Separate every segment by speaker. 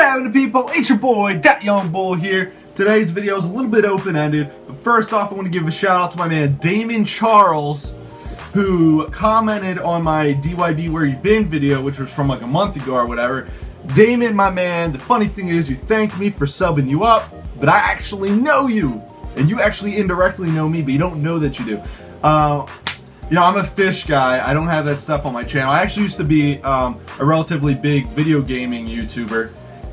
Speaker 1: happening, people? It's your boy, DatYoungBull here. Today's video is a little bit open-ended, but first off, I want to give a shout out to my man Damon Charles, who commented on my DYB Where You Been video, which was from like a month ago or whatever. Damon, my man, the funny thing is you thanked me for subbing you up, but I actually know you, and you actually indirectly know me, but you don't know that you do. You know, I'm a fish guy. I don't have that stuff on my channel. I actually used to be a relatively big video gaming YouTuber.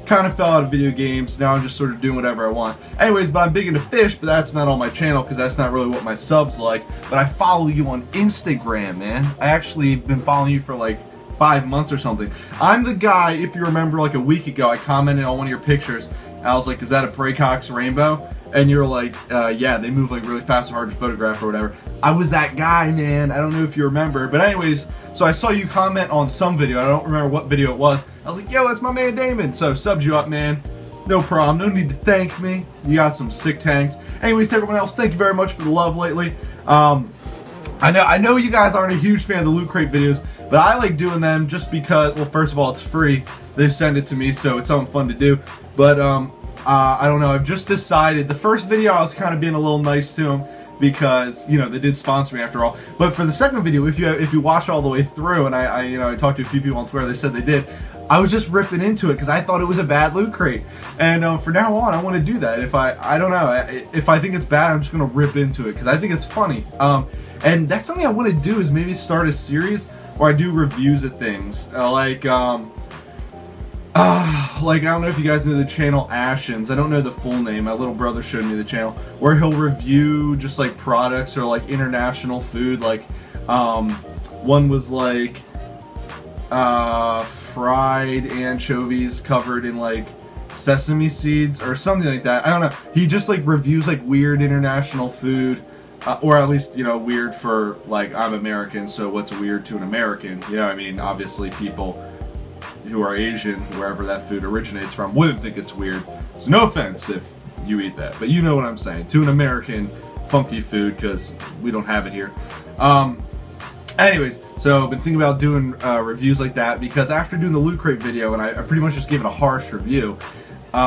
Speaker 1: Kind of fell out of video games. Now I'm just sort of doing whatever I want. Anyways, but I'm big into fish, but that's not on my channel because that's not really what my subs like. But I follow you on Instagram, man. I actually have been following you for like 5 months or something. I'm the guy, if you remember, like a week ago, I commented on one of your pictures. I was like, is that a Pracox rainbow? And you're like, yeah, they move like really fast and hard to photograph or whatever. I was that guy, man. I don't know if you remember. But anyways, so I saw you comment on some video. I don't remember what video it was. I was like, yo, that's my man Damon. So subbed you up, man. No problem. No need to thank me. You got some sick tanks. Anyways, to everyone else, thank you very much for the love lately. I know you guys aren't a huge fan of the Loot Crate videos, but I like doing them just because, well, first of all, it's free. They send it to me, so it's something fun to do. But, I don't know, I've just decided, the first video I was kind of being a little nice to them because, you know, they did sponsor me after all. But for the second video, if you watch all the way through, and I talked to a few people on Twitter, they said they did, I was just ripping into it because I thought it was a bad Loot Crate. And for now on, I want to do that. If I don't know, if I think it's bad, I'm just going to rip into it because I think it's funny. And that's something I want to do, is maybe start a series where I do reviews of things. Like, I don't know if you guys know the channel Ashens. I don't know the full name. My little brother showed me the channel where he'll review just like products or like international food. Like, one was like fried anchovies covered in like sesame seeds or something like that. I don't know. He just like reviews like weird international food, or at least, you know, weird for like, I'm American, so what's weird to an American? You know what I mean? Obviously, people who are Asian, wherever that food originates from, wouldn't think it's weird. So no offense if you eat that, but you know what I'm saying. To an American, funky food, because we don't have it here. Anyways, so I've been thinking about doing reviews like that, because after doing the Loot Crate video, and I pretty much just gave it a harsh review, but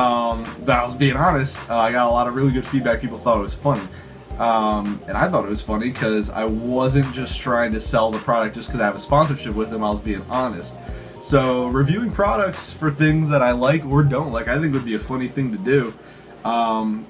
Speaker 1: I was being honest, I got a lot of really good feedback. People thought it was funny. And I thought it was funny because I wasn't just trying to sell the product just because I have a sponsorship with them. I was being honest. So reviewing products for things that I like or don't like, I think would be a funny thing to do.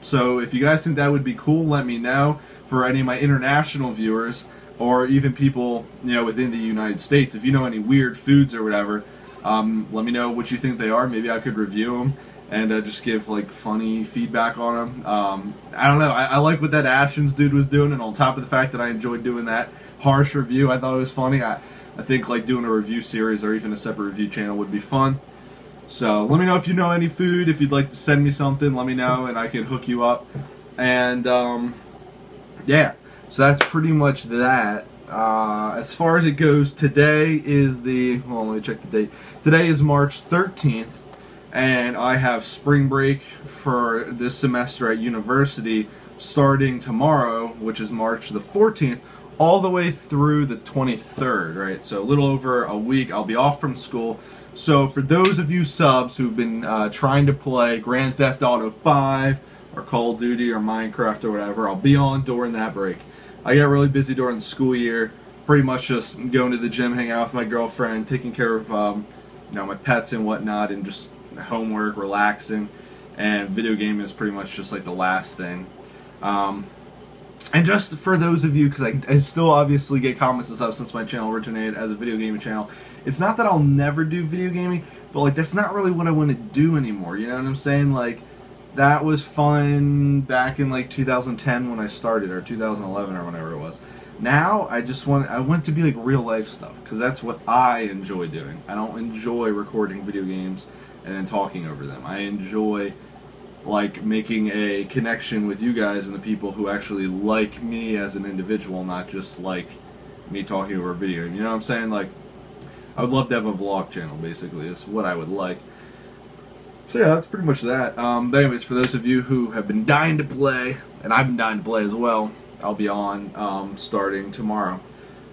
Speaker 1: So if you guys think that would be cool, let me know. For any of my international viewers, or even people, you know, within the United States, if you know any weird foods or whatever, let me know what you think they are. Maybe I could review them and just give like funny feedback on them. I don't know. I like what that Ashens dude was doing, and on top of the fact that I enjoyed doing that harsh review, I thought it was funny. I think like doing a review series or even a separate review channel would be fun. So let me know if you know any food. If you'd like to send me something, let me know and I can hook you up. And yeah, so that's pretty much that. As far as it goes, today is the, hold on, let me check the date. Today is March 13th, and I have spring break for this semester at university starting tomorrow, which is March the 14th. All the way through the 23rd, right? So a little over a week, I'll be off from school. So for those of you subs who've been trying to play Grand Theft Auto 5 or Call of Duty or Minecraft or whatever, I'll be on during that break. I get really busy during the school year, pretty much just going to the gym, hanging out with my girlfriend, taking care of you know, my pets and whatnot, and just homework, relaxing, and video gaming is pretty much just like the last thing. And just for those of you, because I still obviously get comments and stuff since my channel originated as a video gaming channel, it's not that I'll never do video gaming, but like that's not really what I want to do anymore, you know what I'm saying? Like, that was fun back in like 2010 when I started, or 2011 or whenever it was. Now I want to be like real life stuff, because that's what I enjoy doing. I don't enjoy recording video games and then talking over them. I enjoy like making a connection with you guys and the people who actually like me as an individual, not just like me talking over a video. You know what I'm saying? Like, I would love to have a vlog channel, basically, is what I would like. So yeah, that's pretty much that. But anyways, for those of you who have been dying to play, and I've been dying to play as well, I'll be on starting tomorrow.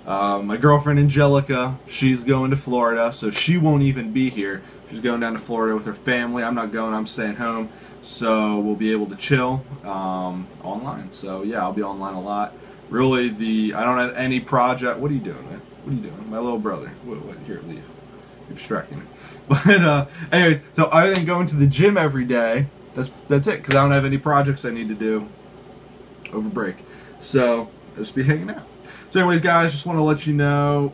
Speaker 1: My girlfriend Angelica, she's going to Florida, so she won't even be here. She's going down to Florida with her family. I'm not going. I'm staying home. So we'll be able to chill online. So yeah, I'll be online a lot. Really, I don't have any project. What are you doing, man? What are you doing? My little brother. What? Here, leave. You're distracting me. But anyways, so other than going to the gym every day, that's it. Because I don't have any projects I need to do over break. So I'll just be hanging out. So anyways, guys, just want to let you know.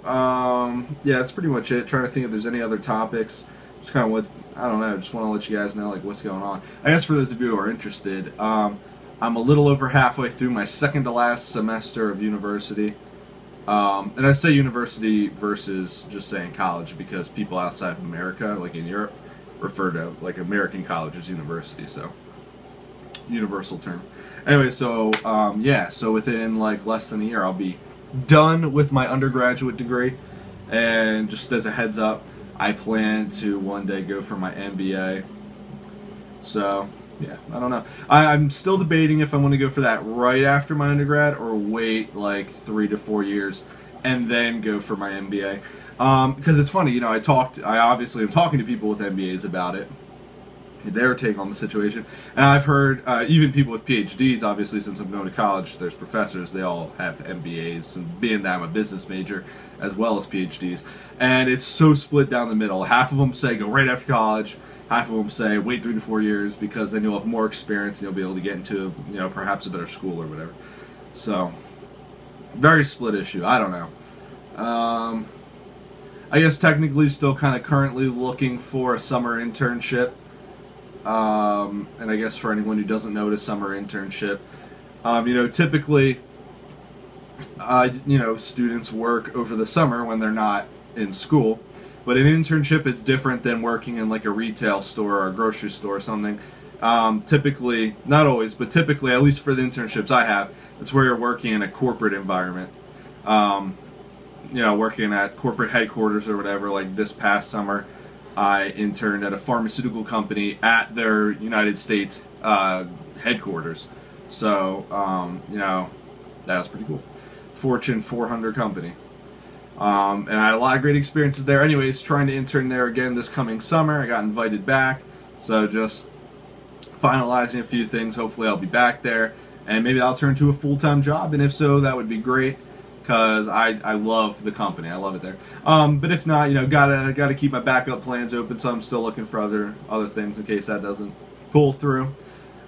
Speaker 1: Yeah, that's pretty much it. Trying to think if there's any other topics. Just kind of what, I don't know. Just want to let you guys know like what's going on. I guess for those of you who are interested, I'm a little over halfway through my second to last semester of university. And I say university versus just saying college because people outside of America, like in Europe, refer to like American college as university, so universal term. Anyway, so yeah, so within like less than a year I'll be done with my undergraduate degree, and just as a heads up, I plan to one day go for my MBA. So yeah, I don't know. I'm still debating if I want to go for that right after my undergrad or wait like 3 to 4 years and then go for my MBA. Because it's funny, you know, I obviously am talking to people with MBAs about it, their take on the situation, and I've heard even people with PhDs, obviously since I'm going to college, there's professors, they all have MBAs, and being that I'm a business major as well as PhDs, and it's so split down the middle. Half of them say go right after college, half of them say wait 3 to 4 years because then you'll have more experience and you'll be able to get into, you know, perhaps a better school or whatever. So, very split issue. I don't know. I guess technically still kind of currently looking for a summer internship. And I guess for anyone who doesn't know what a summer internship, you know, typically, you know, students work over the summer when they're not in school. But an internship is different than working in like a retail store or a grocery store or something. Typically, not always, but typically, at least for the internships I have, it's where you're working in a corporate environment. You know, working at corporate headquarters or whatever. Like this past summer, I interned at a pharmaceutical company at their United States headquarters. So, you know, that was pretty cool. Fortune 400 company. And I had a lot of great experiences there. Anyways, trying to intern there again this coming summer. I got invited back. So just finalizing a few things. Hopefully I'll be back there. And maybe I'll turn to a full-time job. And if so, that would be great. Because I love the company. I love it there. But if not, you know, gotta keep my backup plans open. So I'm still looking for other things in case that doesn't pull through.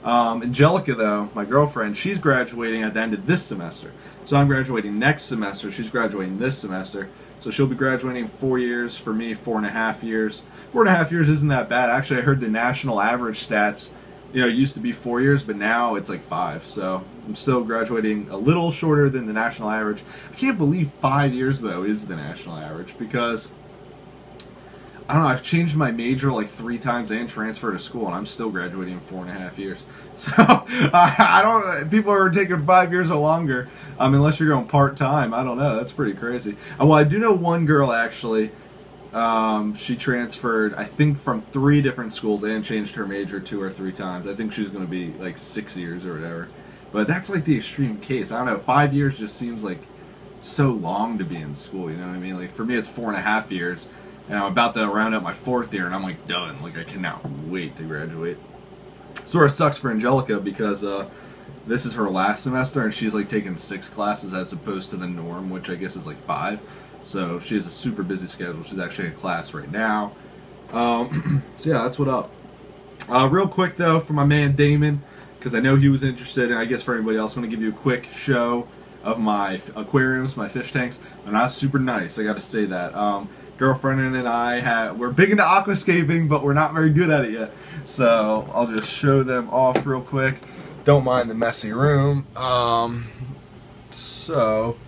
Speaker 1: Angelica, though, my girlfriend, she's graduating at the end of this semester. So I'm graduating next semester. She's graduating this semester. So she'll be graduating 4 years. For me, 4.5 years. 4.5 years isn't that bad. Actually, I heard the national average stats, you know, it used to be 4 years, but now it's like 5. So I'm still graduating a little shorter than the national average. I can't believe 5 years, though, is the national average because, I don't know, I've changed my major like 3 times and transferred to school, and I'm still graduating in 4.5 years. So, I don't, people are taking 5 years or longer, unless you're going part-time. I don't know, that's pretty crazy. Well, I do know one girl, actually, she transferred, I think, from 3 different schools and changed her major 2 or 3 times. I think she's going to be like 6 years or whatever. But that's like the extreme case. I don't know, 5 years just seems like so long to be in school, you know what I mean? Like, for me, it's 4.5 years. And I'm about to round up my 4th year, and I'm like done. Like, I cannot wait to graduate. Sort of sucks for Angelica because this is her last semester, and she's like taking 6 classes as opposed to the norm, which I guess is like 5. So she has a super busy schedule. She's actually in class right now. So yeah, that's what up. Real quick though, for my man Damon, because I know he was interested, and I guess for anybody else, I want to give you a quick show of my aquariums, my fish tanks. They're not super nice, I got to say that. Girlfriend and we're big into aquascaping, but we're not very good at it yet. So I'll just show them off real quick. Don't mind the messy room. So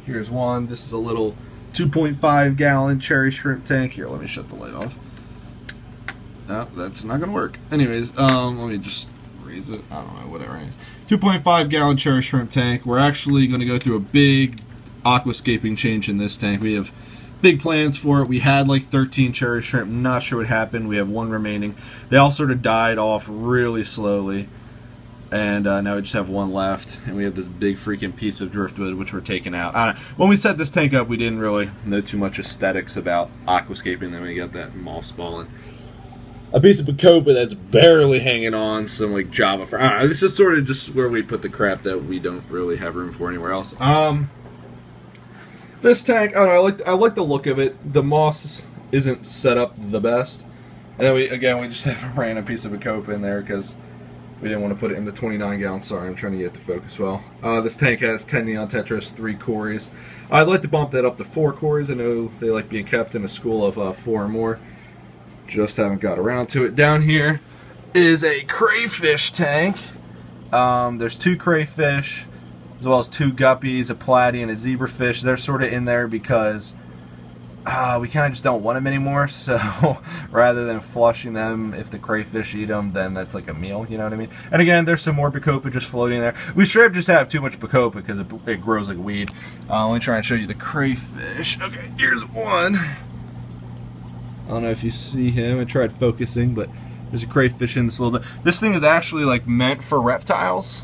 Speaker 1: here's one. This is a little 2.5 gallon cherry shrimp tank. Here, let me shut the light off. No, that's not gonna work. Anyways, let me just raise it. I don't know, whatever. Anyways, 2.5 gallon cherry shrimp tank. We're actually gonna go through a big aquascaping change in this tank. We have big plans for it. We had like 13 cherry shrimp. Not sure what happened. We have 1 remaining. They all sort of died off really slowly. And now we just have 1 left. And we have this big freaking piece of driftwood, which we're taking out. I don't know. When we set this tank up, we didn't really know too much aesthetics about aquascaping. Then we got that moss balling. a piece of Bacopa that's barely hanging on some like Java. I don't know. This is sort of just where we put the crap that we don't really have room for anywhere else. This tank, I don't know. I like the look of it. The moss isn't set up the best, and then we just have a random piece of Bacopa in there because we didn't want to put it in the 29-gallon. Sorry, I'm trying to get it to focus well. This tank has 10 neon tetras, 3 cories. I'd like to bump that up to 4 cories. I know they like being kept in a school of 4 or more. Just haven't got around to it. Down here is a crayfish tank. There's 2 crayfish, as well as 2 guppies, a platy, and a zebrafish. They're sort of in there because we kind of just don't want them anymore. So rather than flushing them, if the crayfish eat them, then that's like a meal, you know what I mean? And again, there's some more Bacopa just floating there. We should just have too much Bacopa because it grows like a weed. Let me try and show you the crayfish. Okay, here's one. I don't know if you see him. I tried focusing, but there's a crayfish in this little... This thing is actually like meant for reptiles,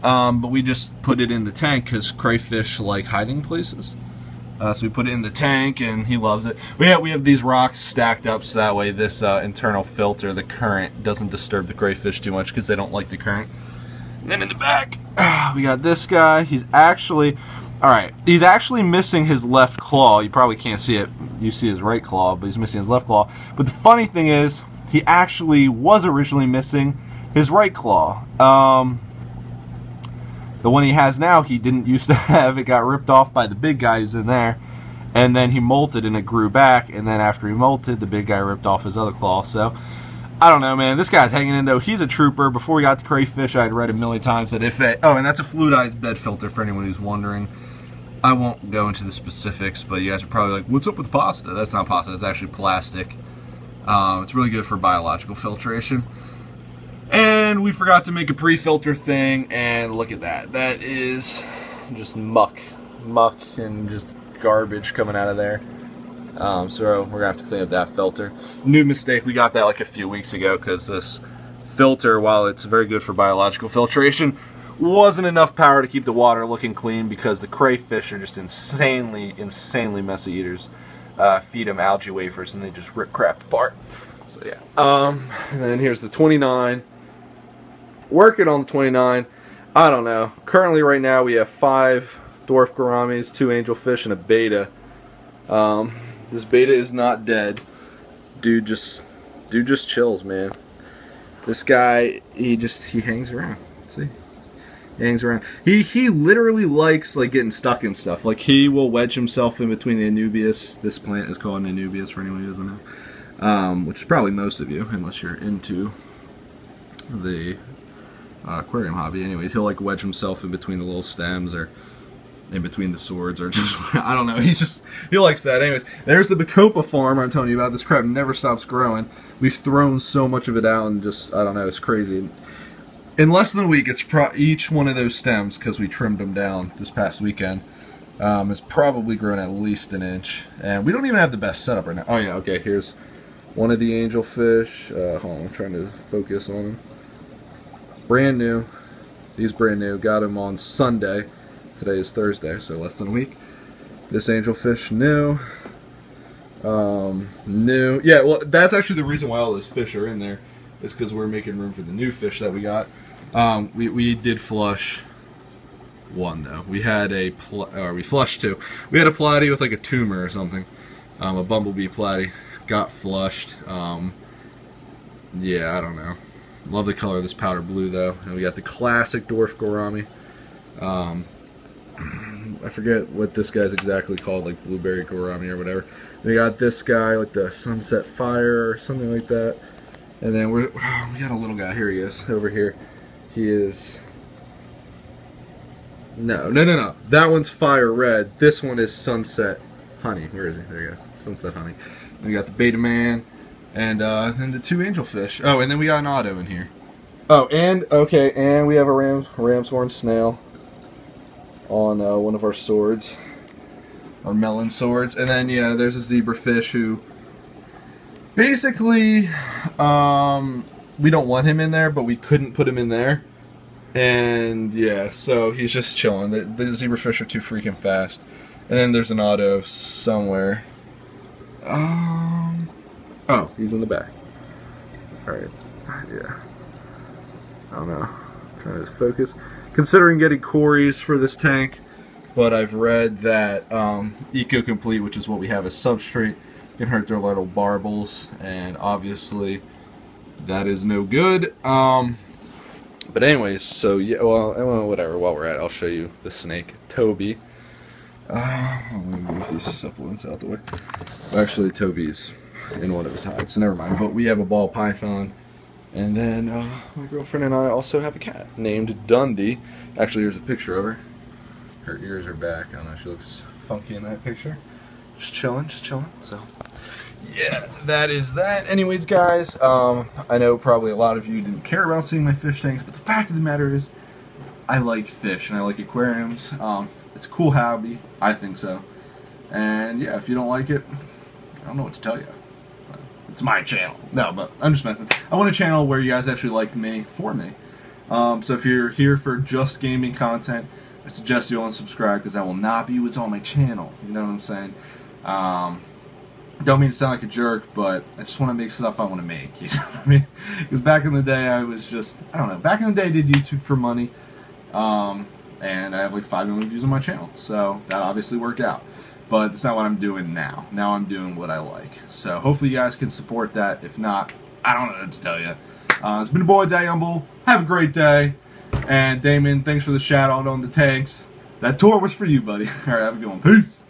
Speaker 1: but we just put it in the tank because crayfish like hiding places. So we put it in the tank, and he loves it. We have these rocks stacked up so that way this internal filter, the current, doesn't disturb the crayfish too much because they don't like the current. And then in the back, we got this guy. He's actually... Alright, he's actually missing his left claw. You probably can't see it. You see his right claw, but he's missing his left claw. But the funny thing is, he actually was originally missing his right claw. The one he has now, he didn't used to have. It got ripped off by the big guy who's in there. And then he molted and it grew back. And then after he molted, the big guy ripped off his other claw. So, I don't know, man. This guy's hanging in, though. He's a trooper. Before we got the crayfish, I had read a million times that if it... Oh, and that's a fluidized bed filter for anyone who's wondering. I won't go into the specifics, but you guys are probably like, what's up with pasta? That's not pasta, it's actually plastic. It's really good for biological filtration. And we forgot to make a pre-filter thing, and look at that. That is just muck and just garbage coming out of there. So we're gonna have to clean up that filter. New mistake, we got that like a few weeks ago because this filter, while it's very good for biological filtration, wasn't enough power to keep the water looking clean because the crayfish are just insanely messy eaters. Feed them algae wafers and they just rip crap apart. So yeah. And then here's the 29. Working on the 29. I don't know. Currently right now we have 5 dwarf gouramis, 2 angelfish, and a beta. This beta is not dead. Dude just chills, man. This guy, he hangs around. See? He hangs around. He literally likes like getting stuck in stuff. Like he will wedge himself in between the anubias. This plant is called an anubias for anyone who doesn't know. Which is probably most of you, unless you're into the aquarium hobby. Anyways, he'll like wedge himself in between the little stems or in between the swords or just, I don't know. He likes that. Anyways, there's the Bacopa farm I'm telling you about. This crap never stops growing. We've thrown so much of it out and just, I don't know, it's crazy. In less than a week, it's each one of those stems, because we trimmed them down this past weekend, has probably grown at least an inch. And we don't even have the best setup right now. Oh yeah, okay, here's one of the angelfish. Hold on, I'm trying to focus on them. Brand new. He's brand new. Got him on Sunday. Today is Thursday, so less than a week. This angelfish, new. New. Yeah, well, that's actually the reason why all those fish are in there. Is because we're making room for the new fish that we got. We did flush one though. We had we flushed 2. We had a platy with like a tumor or something. A bumblebee platy. Got flushed. Yeah, I don't know. Love the color of this powder blue though. And we got the classic dwarf gourami. I forget what this guy's exactly called, like blueberry gourami or whatever. We got this guy, like the sunset fire or something like that. And then we got a little guy. Here he is, over here. He is... No. That one's fire red. This one is sunset honey. Where is he? There you go. Sunset honey. Then we got the beta man. And then the 2 angelfish. Oh, and then we got an auto in here. Oh, and, okay, and we have a ram's horn snail on one of our swords. Our melon swords. And then, yeah, there's a zebrafish who... Basically, we don't want him in there, but we couldn't put him in there. And yeah, so he's just chilling. The zebrafish are too freaking fast. And then there's an auto somewhere. Oh, he's in the back. Alright, yeah. I don't know. I'm trying to focus. Considering getting Corys for this tank, but I've read that Eco-Complete, which is what we have as substrate, can hurt their little barbels, and obviously that is no good. But anyways, so yeah, well, whatever. While we're at it, I'll show you the snake, Toby. Let me move these supplements out the way. Actually, Toby's in one of his hides, so never mind. But we have a ball python, and then my girlfriend and I also have a cat named Dundee. Actually, here's a picture of her. Her ears are back. I don't know, she looks funky in that picture. Just chilling, so. Yeah, that is that. Anyways, guys, I know probably a lot of you didn't care about seeing my fish tanks, but the fact of the matter is, I like fish and I like aquariums. It's a cool hobby, I think so. And yeah, if you don't like it, I don't know what to tell you. It's my channel. No, but I'm just messing. I want a channel where you guys actually like me for me. So if you're here for just gaming content, I suggest you unsubscribe, because that will not be what's on my channel. You know what I'm saying? Don't mean to sound like a jerk, but I just want to make stuff I want to make. You know what I mean? Because back in the day, I was just, I don't know. Back in the day, I did YouTube for money. And I have like 5 million views on my channel. So that obviously worked out. But that's not what I'm doing now. Now I'm doing what I like. So hopefully you guys can support that. If not, I don't know what to tell you. It's been your boy, IAmDatYoungBull. Have a great day. And Damon, thanks for the shout out on the tanks. That tour was for you, buddy. Alright, have a good one. Peace.